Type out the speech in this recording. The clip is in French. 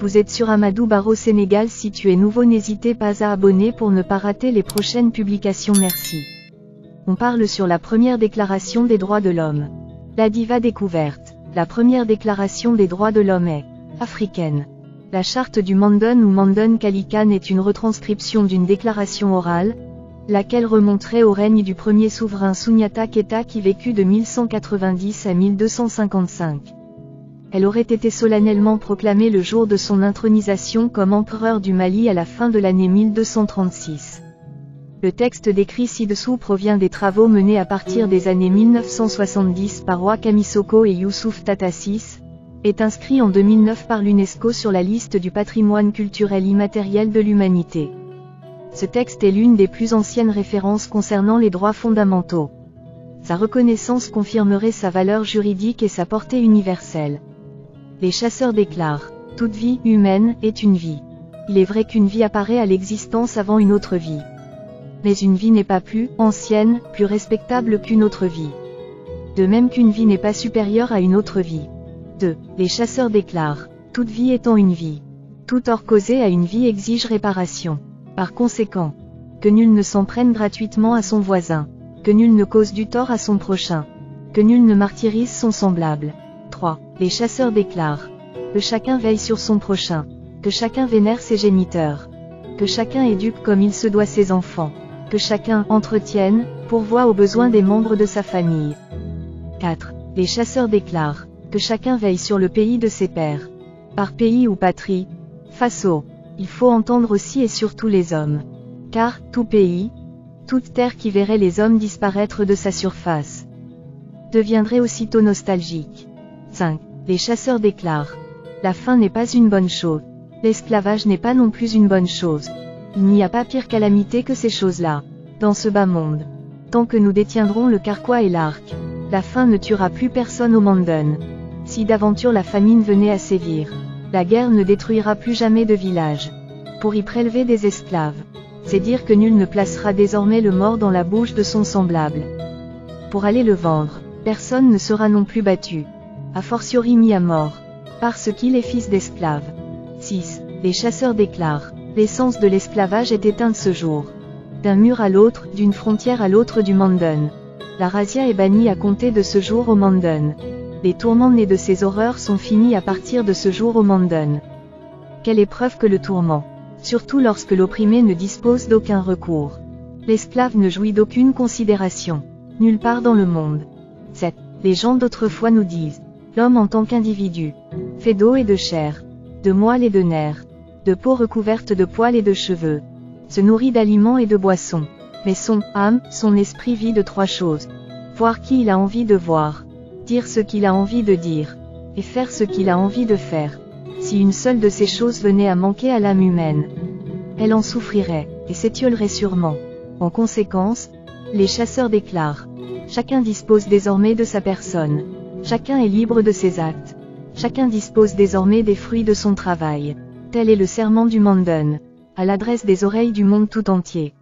Vous êtes sur Amadou Barrow Sénégal. Si tu es nouveau, n'hésitez pas à abonner pour ne pas rater les prochaines publications. Merci. On parle sur la première déclaration des droits de l'homme. La diva découverte. La première déclaration des droits de l'homme est africaine. La charte du Mandon ou Mandon Kalikan est une retranscription d'une déclaration orale, laquelle remonterait au règne du premier souverain Souniata Keita qui vécut de 1190 à 1255. Elle aurait été solennellement proclamée le jour de son intronisation comme empereur du Mali à la fin de l'année 1236. Le texte décrit ci-dessous provient des travaux menés à partir des années 1970 par Roi Kamisoko et Youssouf Tatassis, est inscrit en 2009 par l'UNESCO sur la liste du patrimoine culturel immatériel de l'humanité. Ce texte est l'une des plus anciennes références concernant les droits fondamentaux. Sa reconnaissance confirmerait sa valeur juridique et sa portée universelle. Les chasseurs déclarent « Toute vie humaine est une vie. Il est vrai qu'une vie apparaît à l'existence avant une autre vie. Mais une vie n'est pas plus ancienne, plus respectable qu'une autre vie. De même qu'une vie n'est pas supérieure à une autre vie. » 2. Les chasseurs déclarent « Toute vie étant une vie. Tout tort causé à une vie exige réparation. Par conséquent, que nul ne s'en prenne gratuitement à son voisin. Que nul ne cause du tort à son prochain. Que nul ne martyrise son semblable. » 3. Les chasseurs déclarent « Que chacun veille sur son prochain. Que chacun vénère ses géniteurs. Que chacun éduque comme il se doit ses enfants. Que chacun entretienne, pourvoie aux besoins des membres de sa famille. » 4. Les chasseurs déclarent que chacun veille sur le pays de ses pères. Par pays ou patrie, face au, il faut entendre aussi et surtout les hommes. Car, tout pays, toute terre qui verrait les hommes disparaître de sa surface, deviendrait aussitôt nostalgique. 5. Les chasseurs déclarent la faim n'est pas une bonne chose. L'esclavage n'est pas non plus une bonne chose. Il n'y a pas pire calamité que ces choses-là, dans ce bas monde. Tant que nous détiendrons le carquois et l'arc, la faim ne tuera plus personne au Mandon. Si d'aventure la famine venait à sévir, la guerre ne détruira plus jamais de village. Pour y prélever des esclaves, c'est dire que nul ne placera désormais le mort dans la bouche de son semblable. Pour aller le vendre, personne ne sera non plus battu, a fortiori mis à mort, parce qu'il est fils d'esclave. 6. Les chasseurs déclarent l'essence de l'esclavage est éteinte ce jour. D'un mur à l'autre, d'une frontière à l'autre du Mandon. La razzia est bannie à compter de ce jour au Mandon. Les tourments nés de ces horreurs sont finis à partir de ce jour au Mandon. Quelle épreuve que le tourment, surtout lorsque l'opprimé ne dispose d'aucun recours. L'esclave ne jouit d'aucune considération, nulle part dans le monde. 7. Les gens d'autrefois nous disent, l'homme en tant qu'individu, fait d'eau et de chair, de moelle et de nerfs, de peau recouverte de poils et de cheveux, se nourrit d'aliments et de boissons, mais son âme, son esprit vit de trois choses. Voir qui il a envie de voir, dire ce qu'il a envie de dire, et faire ce qu'il a envie de faire. Si une seule de ces choses venait à manquer à l'âme humaine, elle en souffrirait, et s'étiolerait sûrement. En conséquence, les chasseurs déclarent, chacun dispose désormais de sa personne, chacun est libre de ses actes, chacun dispose désormais des fruits de son travail. Tel est le serment du Mandon, à l'adresse des oreilles du monde tout entier.